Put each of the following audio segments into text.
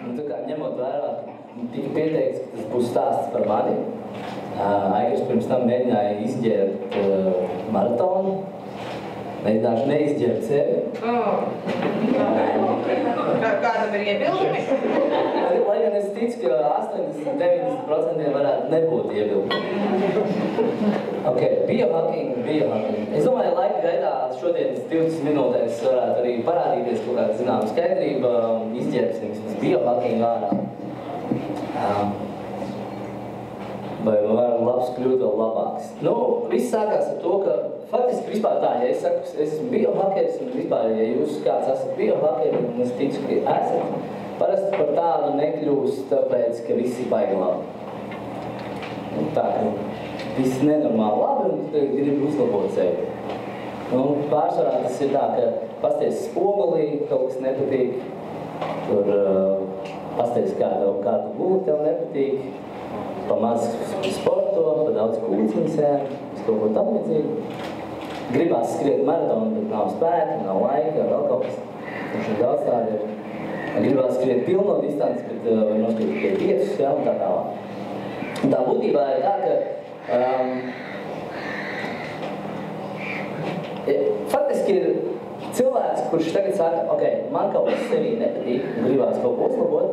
Tā kā ņemot vērā, tika pieteikts, ka tas būs stāsts par mani. Aigars pirms tam mēģināja izģērbt maratonu. Mēģināšu neizģērbt sevi. Kādam ir iebildumi? Lai gan es ticu, ka 80–90% varētu nebūt iebildumi. Ok, biohacking. Es domāju, laika gaidā šodienas 20 minūtēs varētu arī parādīties kaut kāda zināma skaidrība, izģērbsim vismaz biohacking ārā. Vai var labs kļūt vēl labāks. Viss sākās ar to, ka faktiski vispār tā, ja es saku, es esmu biohakeris, un vispār, ja jūs kāds esat biohakeri, un es ticu, ka esat, parasti par tādu nekļūst, tāpēc, ka viss ir baigi labi. Tā, ka viss nenormāli labi, un tu gribi uzlabot sevi. Pārsvarā tas ir tā, ka pasties spogulī, kaut kas nepatīk, tur pasties kādu guli tev nepatīk, pa maz sporto, pa daudz kūciņas ēd, kaut ko tam līdzīgi. Gribās skriet maratonu, bet nav spēka, nav laika, vēl kaut kas. Tur daudz tādi ir. Gribās skriet pilno distanci, bet var noskriet tikai 5, jā, un tā tālāk. Un tā būtībā ir tā, ka faktiski ir cilvēks, kurš tagad saka, ok, man kaut kas sevī nepatīk, un gribās kaut ko uzlabot,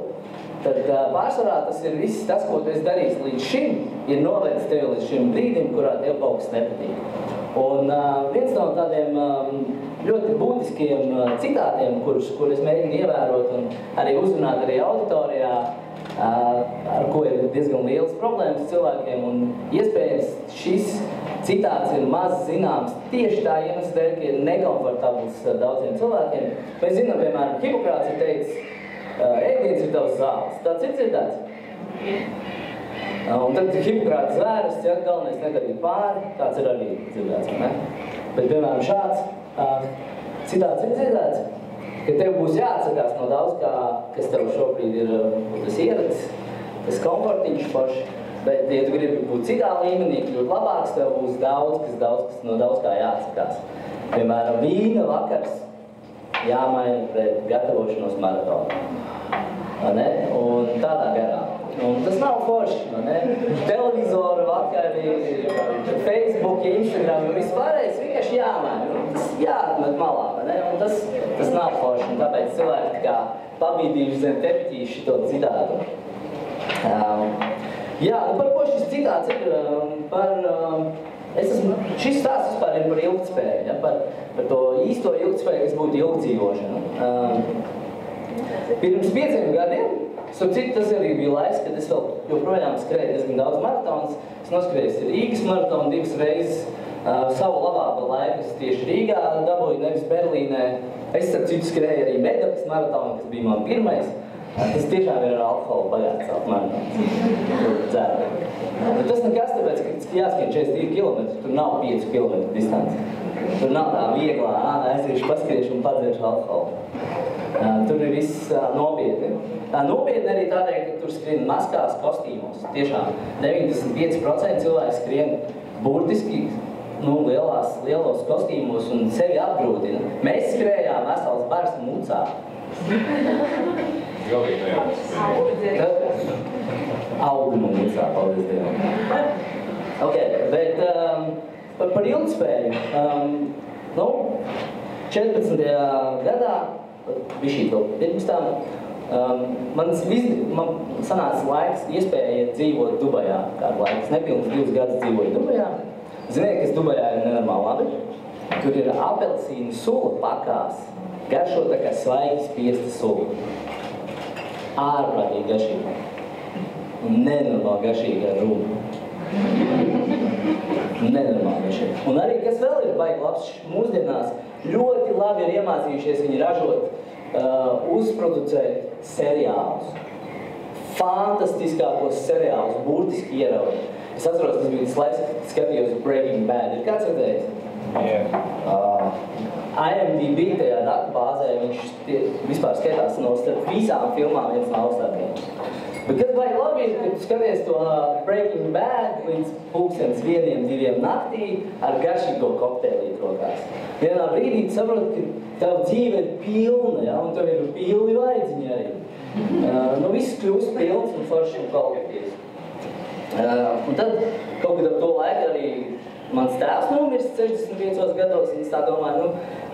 tad pārsvarā tas ir viss tas, ko tu esi darījis līdz šim, ir novedis tevi līdz šim brīdim, kurā tev kaut kas nepatīk. Un viens no tādiem ļoti būtiskiem citātiem, kurus es mēģinu ievērot un arī uzrunāt arī auditorijā, ar ko ir diezgan liels problēmas cilvēkiem, un iespējams šis citāts ir maz zināms tieši tā iemesla dēļ, ka ir nekomfortabls daudziem cilvēkiem. Mēs zinām, piemēram, Hipokrats ir teicis, ēdiens ir tavs zāles. Tāds ir dzirdēts. Un tad Hipokrata zvēras, ja, galvenais nedarīt pāri, tāds ir arī dzirdēts, ne? Bet, piemēram, šāds citāts ir dzirdēts, ka tev būs jāatsakās no daudz kā, kas tev šobrīd ir tas ierats, tas komfortiņš paši, bet, ja tu gribi būt citā līmenī, kļūt labāks, tev būs kas no daudz kā jāatsakās. Piemēram, vīna vakars jāmaina pret gatavošanos maratonu. Un tādā garā. Un tas nav forši, televizoru vakari, Facebook, Instagram, un vispārējais vienkārši jāmaina. Tas jāatmet malā, un tas nav forši, un tāpēc cilvēki kā pabīdījuši zem tepiķīši šito citātu. Par ko šis citāts ir? Šis stāsts vispār ir par ilgtspēju, par to īsto ilgtspēju, kas būtu ilgdzīvošana. Pirms 5 gadiem, tas arī bija laiks, kad es vēl joprojām skrēju diezgan daudz maratonas. Es noskrēju Rīgas maratonu 2 reizes. Savu labāko laiku es tieši Rīgā dabūju, nevis Berlīnē. Es starp citu skrēju arī Vendelis maratonu, kas bija man pirmais. Tas tiešām ir ar alkoholu bagāts maratons. Tas nekas, tāpēc, ka jāskrien 42 km, tur nav 5 km distanci. Tur nav tā vieglā, aiziešu, paskriešu un padzeršu alkoholu. Tur ir viss nopietni. Nopietni arī tādēļ, ka tur skrien maskās kostīmos. Tiešām 95% cilvēki skrien burtiski lielos kostīmos un sevi apgrūtina. Mēs skrējām vesels bars mucā. Auguma mucā, paldies Dievam. Ok, bet par ilgtspēju. 14. gadā, bišķīt vēl pirms tam, man sanāca laiks iespēja dzīvot Dubajā. Kādu laiku, es nepilnus 2 gadus dzīvoju Dubajā. Ziniet, kas Dubajā ir nenormāli labi? Tur ir apelsīnu sula pakās, garšo tā kā svaigi spiesta sula. Ārprātīgi garšīga. Un nenormāli garšīga rūma. Nenormāli garšīga. Un arī, kas vēl ir baigi labs, mūsdienās ļoti labi ir iemācījušies viņi ražot, uzproducēt seriālus. Fantastiskākos seriālus, burtiski ieraudīt. Es atceros, tas bija tas laiks, kad skatījos Breaking Bad. Ir kāds redzējis? IMDb tajā datubāzē viņš vispār skatās no starp visām filmām viens no augstākajiem. Bet kas baigi labi ir, kad tu skaties to Breaking Bad līdz 1:00–2:00 naktī ar garšīgo kokteilīti rokās. Vienā brīdī tu saproti, ka tava dzīve ir pilna, ja? Un tev ir pilni vaidziņi arī. Viss kļūst pilns un forši un kvalitatīvs. Un tad kaut kad ap to laiku arī mans tēvs nomirst 65 gados, un es tā domāju,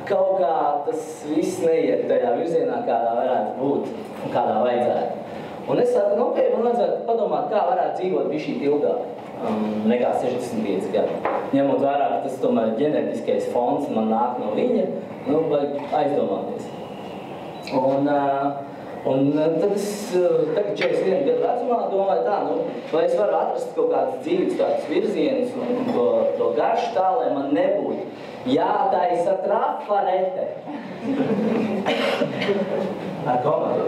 kaut kā tas viss neiet tajā virzienā, kādā varētu būt un kādā vajadzētu. Un es saku, ok, man vajadzētu padomāt, kā varētu dzīvot bišķīt ilgāk nekā 65 gadi. Ņemot vērā, ka tas tomēr ģenetiskais fons man nāk no viņa, vajag aizdomāties. Un tad es tagad 41 gadu vecumā domāju tā, vai es varu atrast kaut kādas dzīves tādas virzienus un to garšu tā, lai man nebūtu jātaisa trafarete. Ar komandu.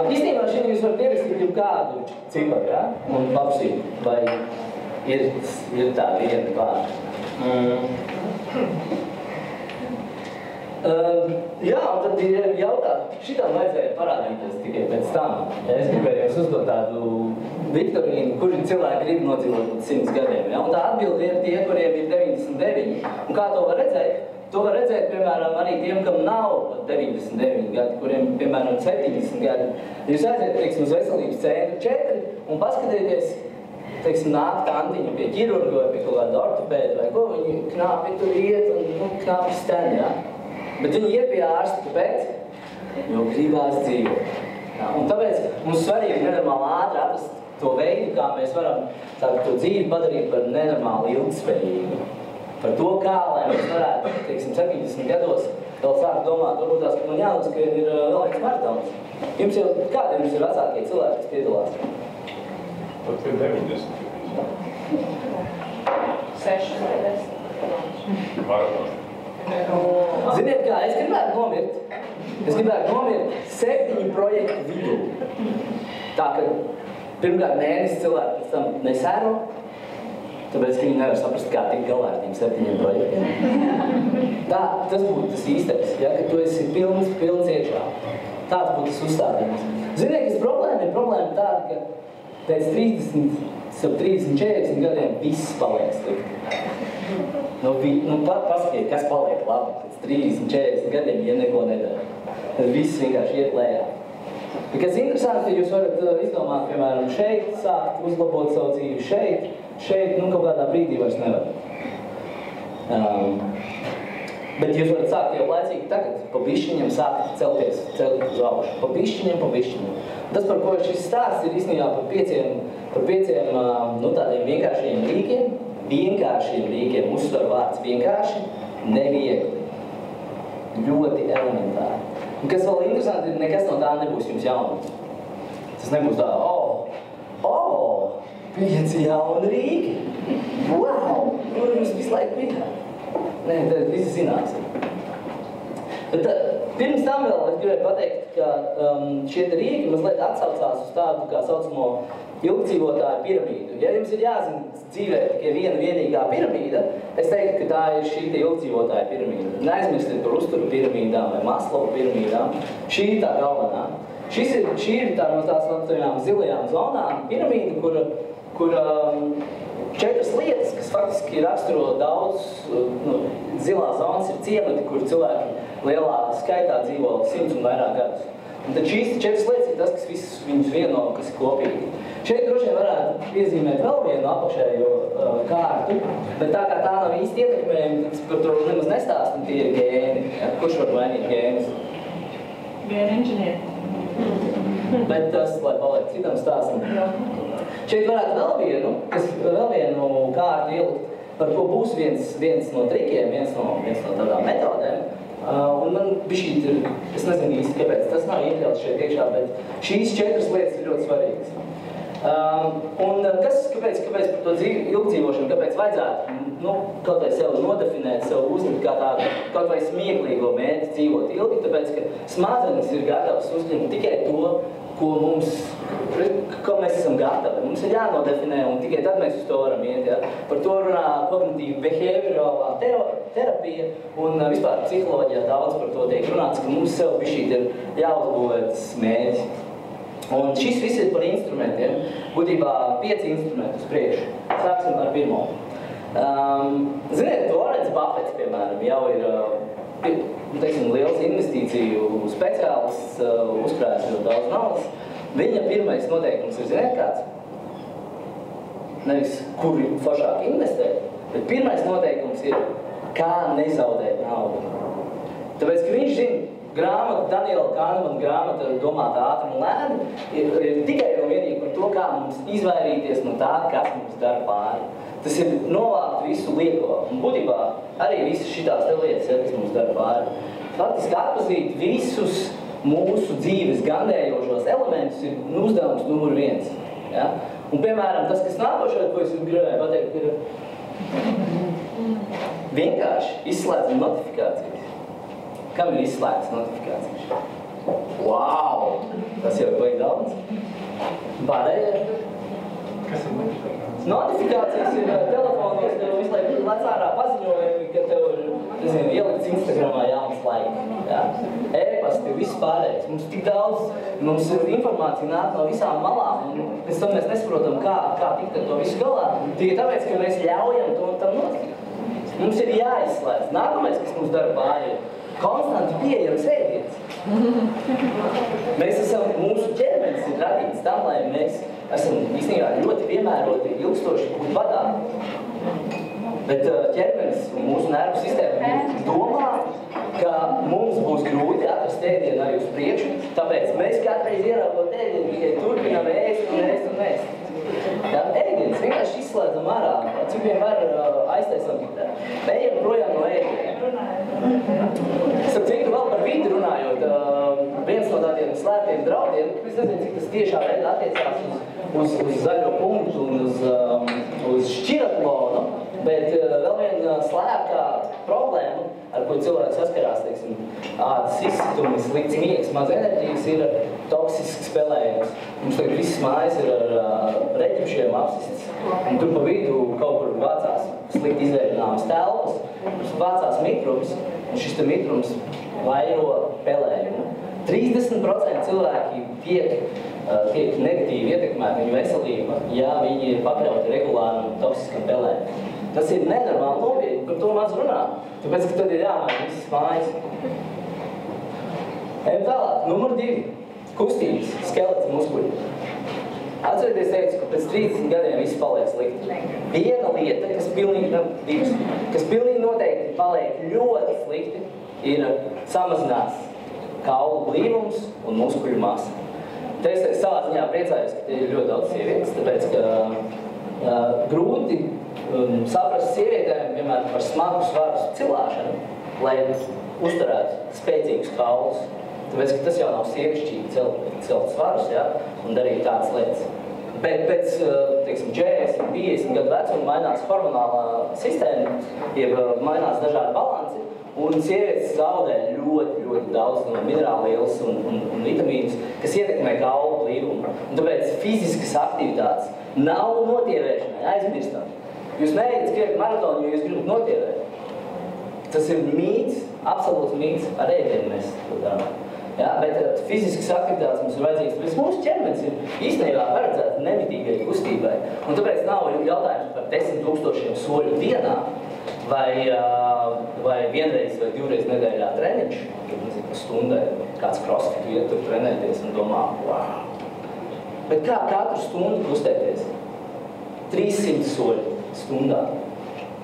Īstenībā šeit jūs varat ierakstīt jau kādu ciparu, ja? Un labsīt, vai ir tā viena vārda. Jā, un tad ir jautāt, šitām vajadzēja parādīties tikai pēc tam. Ja es gribēju jums uzdot tādu viktorīnu, kuri cilvēki grib nodzīvot līdz 100 gadiem. Ja? Un tā atbilde ir tie, kuriem ir 99. Un kā to var redzēt? To var redzēt, piemēram, arī tiem, kam nav 99 gadi, kuriem, piemēram, 70 gadi. Jūs aiziet, teiksim, uz veselības centru 4 un paskatieties, teiksim, nāk tantiņa pie ķirurga vai pie kaut kāda ortopēda vai ko, viņi knāpi tur iet un knāpi sten, ja? Bet viņi iet pie ārsta, kāpēc? Jo gribās dzīvot. Ja? Un tāpēc mums svarīgi nenormāli ātri atrast to veidu, kā mēs varam to dzīvi padarīt par nenormāli ilgspējīgu. Par to, kā, lai mēs varētu, teiksim, 70 gados vēl sākt domāt, varbūt tās, ka man jānoskrien ir vēl viens maratons. Kādi jums ir vecākie cilvēki, kas piedalās? Pat ir 90. 6 vai 10. Maratoni. Ziniet kā, es gribētu nomirt 7 projektu vidū. Tā, ka pirmkārt mēnesis cilvēki pēc tam nesēro, tāpēc, ka viņi nevar saprast, kā tikt galā ar tiem 7 projektiem. Tā, tas būtu tas īstais, ja, ka tu esi pilns iekšā. Tāds būtu tas uzstādījums. Ziniet, kas problēma ir tāda, ka pēc 30-40 gadiem viss paliek slikti. Pasakiet, kas paliek labi pēc 30-40 gadiem, ja neko nedara. Tad viss vienkārši iet lējā. Kas interesanti, ja jūs varat izdomāt, piemēram, šeit sākt uzlabot savu dzīvi, šeit, kaut kādā brīdī vairs nevar. Bet jūs varat sākt jau laicīgi tagad, pa bišķiņam sākt celties uz augšu. Pa bišķiņam. Tas, par ko šis stāsts ir īstenībā par pieciem tādiem vienkāršiem rīkiem, uzsver vārds vienkārši, neviegli. Ļoti elementāri. Un kas vēl interesanti ir, nekas no tā nebūs jums jauna. Tas nebūs tā, 5 jauni rīki. Wow! Kur jums visu laiku bijāt? Nē, tad visi zināsim. Bet pirms tam vēl es gribēju pateikt, ka šie rīki mazliet atsaucās uz tādu, kā saucamo ilgdzīvotāju piramīdu. Ja jums ir jāzina dzīvē tikai viena vienīgā piramīda, es teiktu, ka tā ir šī ilgdzīvotāju piramīda. Neaizmirstiet par uzturu piramīdām vai Maslovu piramīdām. Šī ir tā galvenā. Šī ir tā no tās zilajām zonām piramīda, kur 4 lietas, kas faktiski raksturo daudz, zilās zonas ir ciemati, kur cilvēki lielā skaitā dzīvo 100 un vairāk gadus. Un tad šīs 4 lietas ir tas, kas visus viņus vieno, kas ir kopīgi. Šeit droši vien varētu piezīmēt vēl vienu apakšējo kārtu, bet tā kā tā nav īsti ietekmējumi, tad par to nemaz nestāst, un tie ir gēni. Ja? Kurš var mainīt gēnus? Gēni inženieri. Bet tas, lai paliek citam stāstam. Šeit varētu vēl vienu kārtu ielikt, par ko būs viens no trikiem, viens no tādām metodēm. Un man bišķīt ir, es nezinu īsti, kāpēc tas nav iekļauts šeit iekšā, bet šīs 4 lietas ir ļoti svarīgas. Un kāpēc par to ilgdzīvošanu, kāpēc vajadzētu kaut vai sev nodefinēt, sev uzlikt kā tādu kaut vai smieklīgo mērķi dzīvot ilgi, tāpēc, ka smadzenes ir gatavas uzņemt tikai to, ko mēs esam gatavi. Mums ir jānodefinē, un tikai tad mēs uz to varam iet. Ja? Par to runā kognitīva behaviorālā terapija, un vispār psiholoģijā daudz par to tiek runāts, ka mums sev bišķīt ir jāuzbūvē tas mērķis. Un šis viss ir par instrumentiem, būtībā 5 instrumentus priekšu. Sāksim ar pirmo. Ziniet, Warrens Buffets, piemēram, jau ir teiksim, liels investīciju speciālists, uzkrājas ļoti daudz naudas, viņa pirmais noteikums ir, ziniet kāds? Nevis, kuri foršāk investēt, bet pirmais noteikums ir, kā nezaudēt naudu. Tāpēc, ka viņš zina, grāmata, Daniela Kahnemana grāmata, domāta ātri un lēni, ir tikai un vienīgi par to, kā mums izvairīties no tā, kas mums dara pāri. Tas ir novākt visu lieko, un būtībā arī visas šitās te lietas, ja, kas mums dara pāri. Faktiski atpazīt visus mūsu dzīves gandējošos elementus ir uzdevums numur 1. Ja? Un, piemēram, tas, kas nākošais, ko es gribēju pateikt, ir vienkārši izslēdzam notifikācijas. Kam ir izslēgtas notifikācijas? Wow! Tas jau ir daudz. Pārējie? Kas ir notifikācijas? Notifikācijas ir telefonos, tev visu laiku lecārā paziņojumi, ka tev ir, nezinu, ielikts Instagramā jauns laika. Ja? E-pasti, viss pārējais. Mums tik daudz, mums informācija nāk no visām malām, un pēc tam mēs nesaprotam, kā tikt ar to visu galā. Tikai tāpēc, ka mēs ļaujam tam notikt. Mums ir jāizslēdz. Nākamais, kas mums dara pāri, konstanti pieejams ēdiens. Mūsu ķermenis ir radīts tam, lai mēs esam īstenībā ļoti piemēroti ilgstoši būt badā. Bet ķermenis un mūsu nervu sistēma domā, ka mums būs grūti atrast ēdienu arī uz priekšu, tāpēc mēs katreiz ieraugot ēdienu, tikai turpinām ēst un ēst un ēst. Ja, ēdienas vienkārši izslēdzam ārā, cik vien var aiztaisam tiktā. Ejam projām no ēdieniem. Starp citu, vēl par vidi runājot, viens no tādiem slēptiem draudiem, es nezinu, cik tas tiešā veidā attiecās uz zaļo punktu un uz šķiratlonu, bet vēl viena slēptā problēma, ar ko cilvēks saskarās, teiksim, ādas izsitumi, slikts miegs, maz enerģijas, ir toksisks spēlējums. Mums tagad visas mājas ir ar reķipšiem apsistas, un tur pa vidu kaut kur vācās slikti izvērtināmas telpas, vācās mitrums, un šis te mitrums vairo pelējumu. 30% cilvēki tiek negatīvi ietekmēti viņu veselība, ja viņi ir pakļauti regulāram toksiskam pelējumam. Tas ir nenormāli nopietni, par to maz runā, tāpēc, ka tad ir jāmaina visas mājas. Ejam tālāk, numur 2. Kustības, skeleta muskuļi. Atcerieties, teicu, ka pēc 30 gadiem viss paliek slikti. Viena lieta, kas pilnīgi noteikti paliek ļoti slikti, ir samazinās kaulu blīvums un muskuļu masa. Te es savā ziņā priecājos, ka te ir ļoti daudz sievietes, tāpēc, ka grūti saprast sievietēm, piemēram, par smagu svaru cilāšanu, lai uzturētu spēcīgus kaulus. Tāpēc, ka tas jau nav sievišķīgi celt svarus, ja, un darīt tādas lietas. Bet pēc, teiksim, 40, 50 gadu vecuma mainās hormonālā sistēma, jeb mainās dažādi balansi, un sievietes zaudē ļoti daudz no minerālvielas un vitamīnus, kas ietekmē kaulu blīvumu. Un tāpēc fiziskas aktivitātes nav notievēršanai, aizmirstam. Jūs neejat skriet maratonu, jo jūs gribat notievēt. Tas ir mīts, absolūts mīts, ar ēdienu mēs to darām. Ja, bet fiziskas aktivitātes mums ir vajadzīgas, tāpēc mūsu ķermenis ir īstenībā paredzēts nemitīgai kustībai. Un tāpēc nav jautājums par 10 000 soļu dienā, vai vienreiz vai divreiz nedēļā treniņš, kad nezinu, stundai kāds crossfitu iet tur trenēties un domā, wow. Bet kā katru stundu kustēties? 300 soļu stundā.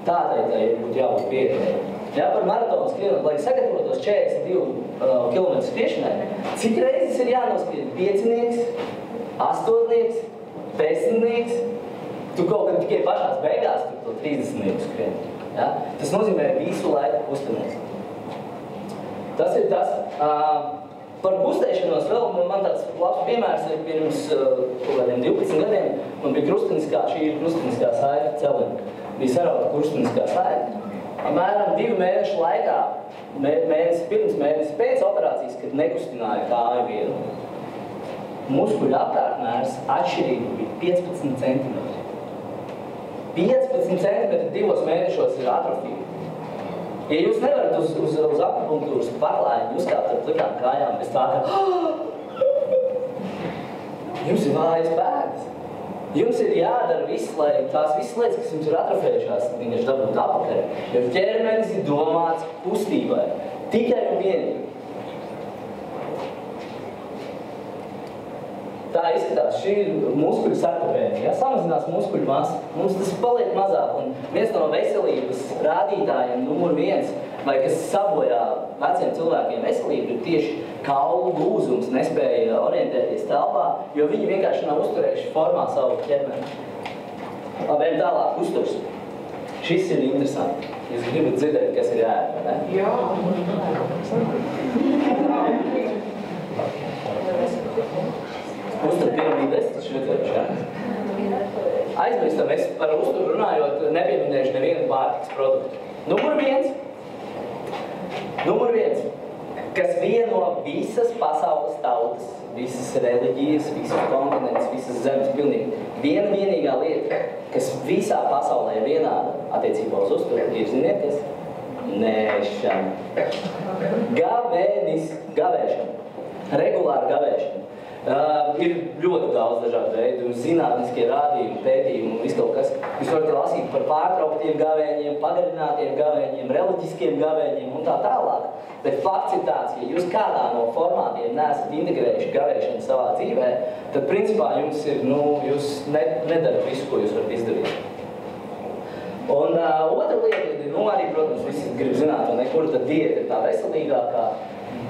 Tādai tai būtu jābūt pieejamai. Ja, par maratonu skrienot, lai sagatavotos 42 km skriešanai, cik reizes ir jānoskrien 5-nieks, 8-nieks, 10-nieks, tu kaut kad tikai pašās beigās tur to 30-nieku skrien. Ja? Tas nozīmē visu laiku kustamies. Tas ir tas. Par kustēšanos vēl, man tāds labs piemērs ir pirms kaut kādiem 12 gadiem, man bija šī ir krusteniskā saita celina. Bija sarauta krusteniskā saita. Apmēram 2 mēnešu laikā, pirms mēnesi pēc operācijas, kad nekustināja kāju vienu, muskuļu apkārtmērs atšķirīgi bija 15 centimetri. 15 centimetri 2 mēnešos ir atrofija. Ja jūs nevarat uz akupunktūras paklājiņu uzkāpt ar plikām kājām, bez tā, ka jums ir vājas pēdas. Jums ir jādara viss, lai tās visas lietas, kas jums ir atrofējušās, viņas dabūt apakaļ. Jo ķermenis ir domāts kustībai. Tik vienīgi. Tā izskatās, šī ir muskuļu sarkopēja, ja? Samazinās muskuļu masa. Mums tas paliek mazāk, un viens no veselības rādītājiem numur 1, vai kas sabojā veciem cilvēkiem veselību, ir tieši kaulu gūzums, nespēja orientēties telpā, jo viņi vienkārši nav uzturējuši formā savu ķermeni. Labi, ejam tālāk, uzturs. Šis ir interesanti. Jūs gribat dzirdēt, kas ir jāēd, vai ne? Jā. Uztur piramīdes, tas švietlieši, ja? Aizmirstam, es par uzturu runājot nepieminēšu nevienu pārtikas produktu. Numur viens, kas vieno visas pasaules tautas, visas reliģijas, visas kontinents, visas zemes pilnīgi. Viena vienīgā lieta, kas visā pasaulē ir vienāda attiecībā uz uzturu, ir, ziniet, kas? Nēšana. Gavēšana. Regulāra gavēšana. Ir ļoti daudz dažādu veidu, zinātniskie rādījumi, pētījumi un viss kaut kas. Jūs varat lasīt par pārtrauktiem gavēņiem, pagarinātiem gavēņiem, reliģiskiem gavēņiem un tā tālāk. Bet fakts ir tāds, ja jūs kādā no formātiem neesat integrējuši gavēšanu savā dzīvē, tad principā jums ir, jūs nedarat visu, ko jūs varat izdarīt. Un otra lieta ir, arī, protams, visi grib zināt, kur tad diēta ir tā veselīgākā,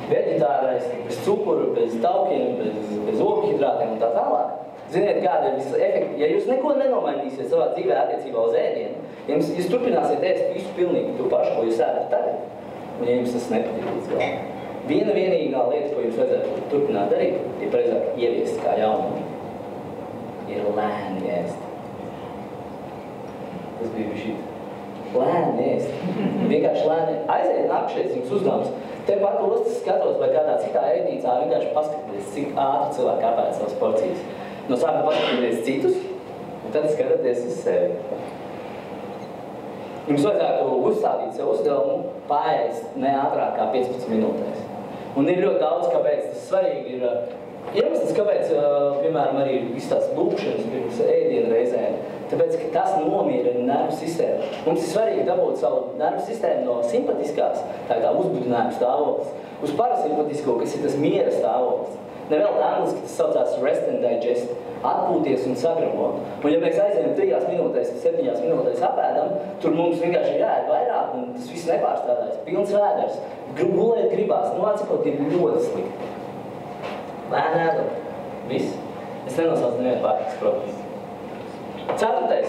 veģetārais, bez cukuru, bez taukiem, bez ogļhidrātiem un tā tālāk. Ziniet, kāda ir visa efekta? Ja jūs neko nenomainīsiet savā dzīvē attiecībā uz ēdienu, ja jūs turpināsiet ēst visu pilnīgi to pašu, ko jūs ēdat tagad, un ja jums tas nepatīk līdz galam. Viena vienīgā lieta, ko jums vajadzētu turpināt darīt, ir pareizāk ieviest kā jaunumu, ir lēni ēst. Tas bija šīt. Lēni ēst. Vienkārši lēni. Aiziet nākšais jums uzdevums. Te pat ostas skatos vai kādā citā ēdnīcā vienkārši paskatīties, cik ātri cilvēki apēd savas porcijas. No sākuma paskatīties citus, un tad skatāties uz sevi. Jums vajadzētu uzstādīt sev uzdevumu paēst ne ātrāk kā 15 minūtēs. Un ir ļoti daudz, kāpēc tas svarīgi ir. Iemesls, kāpēc, piemēram, arī viss tās lūkšanas pirms ēdienu reizēm, tāpēc, ka tas nomierina nervu sistēmu. Mums ir svarīgi dabūt savu nervu sistēmu no simpatiskās, tā ir tā uzbudinājuma stāvoklis, uz parasimpatisko, kas ir tas miera stāvoklis. Nevēl tā angliski tas saucās rest and digest, atpūties un sagramot. Un ja mēs aizējam 3 minūtēs, 7 minūtēs apēdam, tur mums vienkārši ir jāēd vairāk, un tas viss nepārstrādājas, pilns vēders, gulēt gribās, atcikot ir ļoti slikti. Lēni ēdam. Viss. Es nenosaucu nevienu pārtikas produktu. 4.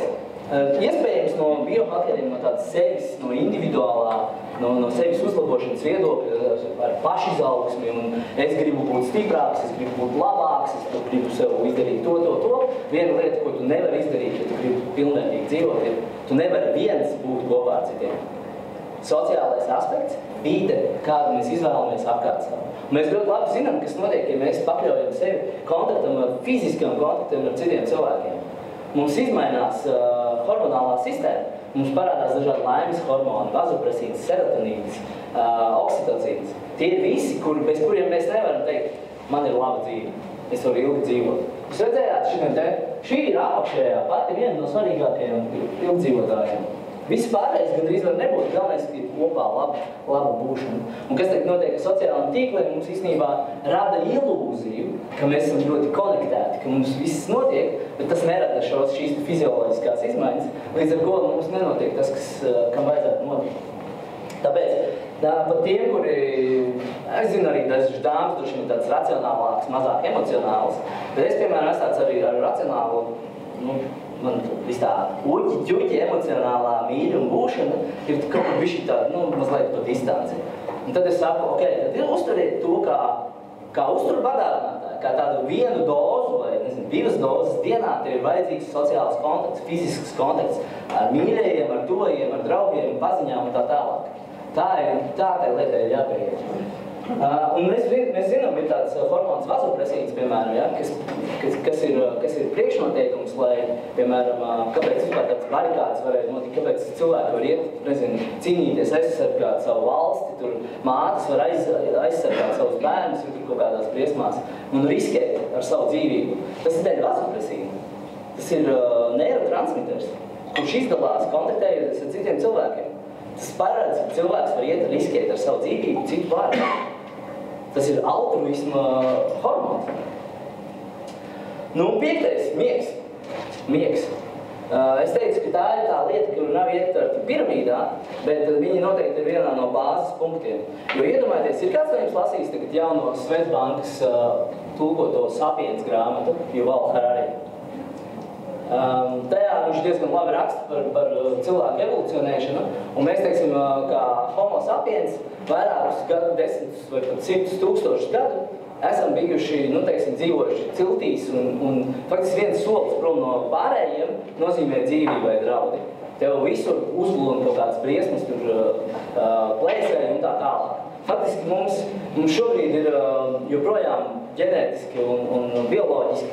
Iespējams no biohakeriem, no tādas sevis, no individuālā, no sevis uzlabošanas viedokļa, ar pašizaugsmi, un es gribu būt stiprāks, es gribu būt labāks, es gribu sev izdarīt to. Viena lieta, ko tu nevari izdarīt, ja tu gribi pilnvērtīgi dzīvot, ir, tu nevari viens būt kopā ar citiem. Sociālais aspekts, vide, kādu mēs izvēlamies apkārt. Mēs ļoti labi zinām, kas notiek, ja mēs pakļaujam sevi kontaktam, fiziskam kontaktam ar citiem cilvēkiem. Mums izmainās hormonālā sistēma, mums parādās dažādi laimes hormoni, vazopresīns, serotonīns, oksitocīns. Tie ir visi, bez kuriem mēs nevaram teikt, man ir laba dzīve, es varu ilgi dzīvot. Jūs redzējāt, šī ir apakšējā pati viena no svarīgākajiem ilgdzīvotājiem. Visi pārējais gandrīz var nebūt, galvenais ir kopā laba būšana. Un kas tagad notiek ar sociālajiem tīkliem, mums īstenībā rada ilūziju, ka mēs esam ļoti konektēti, ka mums viss notiek, bet tas nerada šīs fizioloģiskās izmaiņas, līdz ar ko mums nenotiek tas, kam vajadzētu notikt. Tāpēc, pat tiem, kuri, es zinu arī dažas dāmas, droši vien tāds racionālāks, mazāk emocionāls, bet es, piemēram, esmu tāds arī ar racionālu, man viss tā uķi, emocionālā mīļa un būšana ir kaut kā bišķi tāda, mazliet pa distanci. Un tad es saku, tad uzturiet to kā uzturu bagātinātāju, kā tādu vienu dozu vai, 2 dozes dienā, tev ir vajadzīgs sociāls kontakts, fizisks kontakts ar mīļajiem, ar tuvajiem, ar draugiem, paziņām un tā tālāk. Tā lietai ir jāpieiet. Un mēs zinām, ir tāds hormons vazopresīns, piemēram, ja, kas ir priekšnoteikums, lai, piemēram, kāpēc vispār tāds barikāds varētu notikt, kāpēc cilvēki var iet, cīnīties, aizsargāt savu valsti, tur mātes var aizsargāt savus bērnus, tur kaut kādās briesmās, un riskēt ar savu dzīvību. Tas ir dēļ vazopresīna. Tas ir neurotransmiters, kurš izdalās kontaktējoties ar citiem cilvēkiem. Tas paredz, ka cilvēks var iet riskēt ar savu dzīvību citu vārdu. Tas ir altruisma hormons. Nu, un 5. miegs. Es teicu, ka tā ir tā lieta, kuru nav ietverta piramīdā, bet viņi noteikti ir vienā no bāzes punktiem. Jo iedomājieties, ir kāds no jums lasījis tagad jauno Svetbankas tulkoto Sapiens grāmatu, Biohakeris K. Tajā viņš diezgan labi raksta par cilvēku evolucionēšanu, un mēs, teiksim, kā homo sapiens, vairākus gadu, 10 vai pat 100 tūkstošus gadu, esam bijuši, nu, teiksim, dzīvojuši ciltīs, un faktiski viens solis prom no pārējiem nozīmē dzīvību vai draudi. Tev visur uzglūna kaut kādas briesmas, tur plēsēji un tā tālāk. Faktiski mums šobrīd ir joprojām ģenētiski un bioloģiski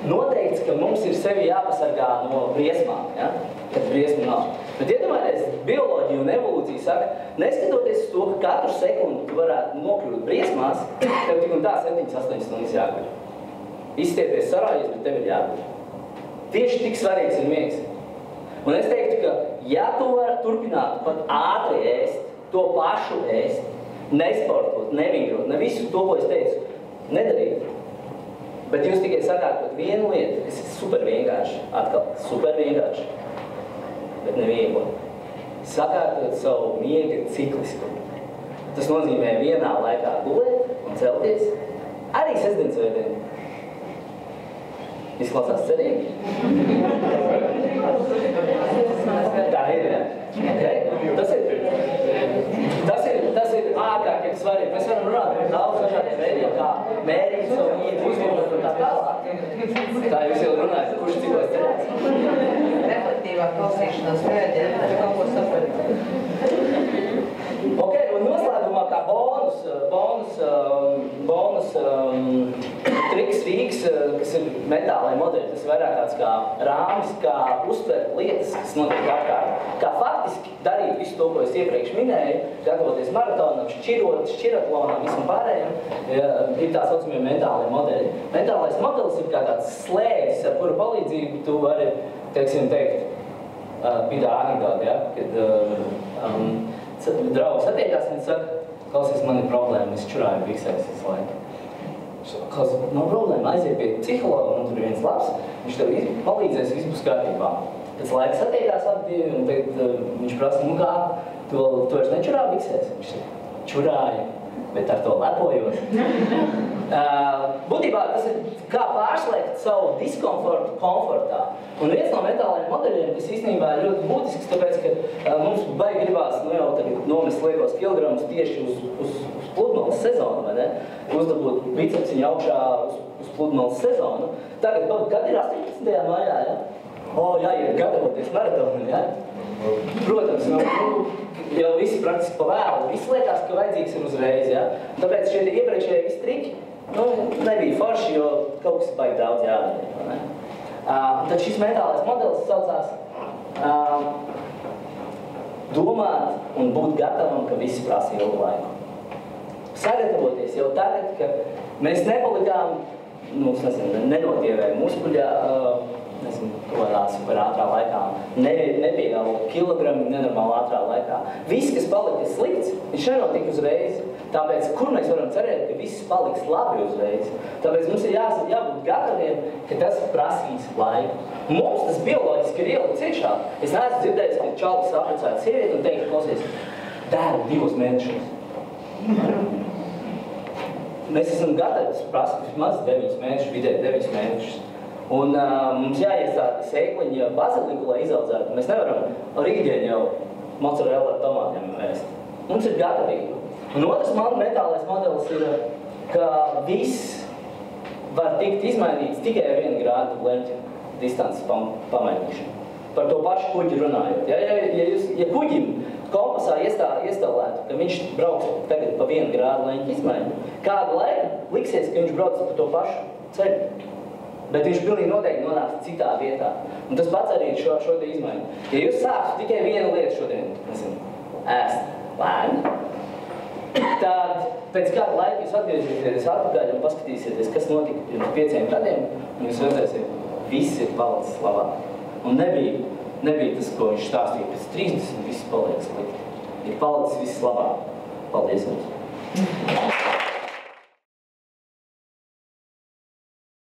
noteikts, ka mums ir sevi jāpasargā no briesmām, ja? Kad briesmu nav. Bet iedomājieties, bioloģija un evolūcija saka, neskatoties uz to, ka katru sekundi tu varētu nokļūt briesmās, tev tik un tā 7-8 stundas jāguļ. Izstiepies sarājies, bet tev ir jāguļ. Tieši tik svarīgs ir miegs. Un es teiktu, ka ja tu vari turpināt pat ātri ēst, to pašu ēst, nesportot, nevingrot, ne visu to, ko es teicu, nedarīt. Bet jūs tikai sakārtot vienu lietu, kas ir super vienkārši, atkal super vienkārši, bet neviegli. Sakārtot savu miega ciklisku. Tas nozīmē vienā laikā gulēt un celties, arī sestdien svētdien. Izklausās cerīgi? Tā ir, ja? Okay. Tas ir ārkārtīgi svarīgi. Mēs varam runāt par daudz dažādiem veidiem, kā mērīt savu miegu, uzlabot un tā tālāk. Tā jūs jau runājat, kurš cikos cerēs? Reflektīvā klausīšanās rēģēt, kaut ko saprat. Ok, un noslēgumā kā bonus triks, rīks, kas ir metālai modeļi, tas ir vairāk tāds kā rāmis, kā uztvert lietas, kas notiek apkārt. Kā faktiski darīt visu to, ko es iepriekš minēju, gatavoties maratonam, šķiratlonam, visam pārējiem, ir tā saucamie metālai modeļi. Metālais modelis ir kā tāds slēdis, ar kuru palīdzību tu vari, teiksim, teikt, bija tā anekdota, ja, kad draugs attiekās, viņi saka, klausies, man ir problēma, es čurāju biksēs visu laiku. Klausies, nav problēma, aiziet pie psihologa, un tur ir viens labs, viņš tev palīdzēs, viss būs kārtībā. Pēc laiks attiekās abi, un tagad viņš prasa, nu kā, tu vairs nečurā biksēs? Viņš saka, čurāju, bet ar to lepojot. Būtībā tas ir kā pārslēgt savu diskomfortu komfortā. Un viens no metāliem modeļiem, kas īstenībā ir ļoti būtisks, tāpēc, ka mums baigi gribās jau tagad nomest liekos kilogramus tieši uz pludmales sezonu, vai ne? Uzdabūt bicepsiņu augšā uz pludmales sezonu. Tagad, kad ir 18. maijā, ja? Jāiet gatavoties maratonam, ja? Protams, jau visi praktiski pa vēlu. Visi liekas, ka vajadzīgs ir uzreiz, ja? Tāpēc šie iepriekšēji visi triki, nebija forši, jo kaut kas baigi daudz jādarīt, vai ne? Tad šis metālais modelis saucās domāt un būt gatavam, ka visi prasa ilgu laiku. Sagatavoties jau tagad, ka mēs nepalikām, nenotievējam muskuļā, kaut kādā super ātrā laikā, nepieļauj kilogrami nenormāli ātrā laikā. Viss, kas palika slikts, viņš nenotika uzreiz. Tāpēc, kur mēs varam cerēt, ka viss paliks labi uzreiz? Tāpēc mums ir jābūt gataviem, ka tas prasīs laiku. Mums tas bioloģiski ir ielikts iekšā. Es neesmu dzirdējis, ka čalis apprecētu sievieti un teikt, klausies, dēru 2 mēnešus. Mēs esam gatavi, tas prasa vismaz 9 mēnešus, vidēji 9 mēnešus. Un mums jāiestāda sēkliņa baziliku, lai izaudzētu. Mēs nevaram rītdien jau mozzarella ar tomātiem vēst. Mums ir gatavība. Un otrs metālais modelis ir, ka viss var tikt izmainīts tikai ar 1 grādu leņķa distances pamainīšanu. Par to pašu kuģi runājot. Ja kuģim kompasā iestālētu, ka viņš brauks tagad pa 1 grādu leņķa izmaiņu, kādu laiku liksies, ka viņš brauc pa to pašu ceļu. Bet viņš pilnīgi noteikti nonāks citā vietā. Un tas pats arī ir šo te izmaiņu. Ja jūs sāktu tikai vienu lietu šodien, ēst lēni, tad pēc kāda laika jūs atgriezīsieties atpakaļ un paskatīsieties, kas notika pirms 5 gadiem, un jūs redzēsiet, viss ir palicis labāk. Un nebija nebija tas, ko viņš stāstīja pēc 30, viss paliek slikti. Ir palicis viss labāk. Paldies jums!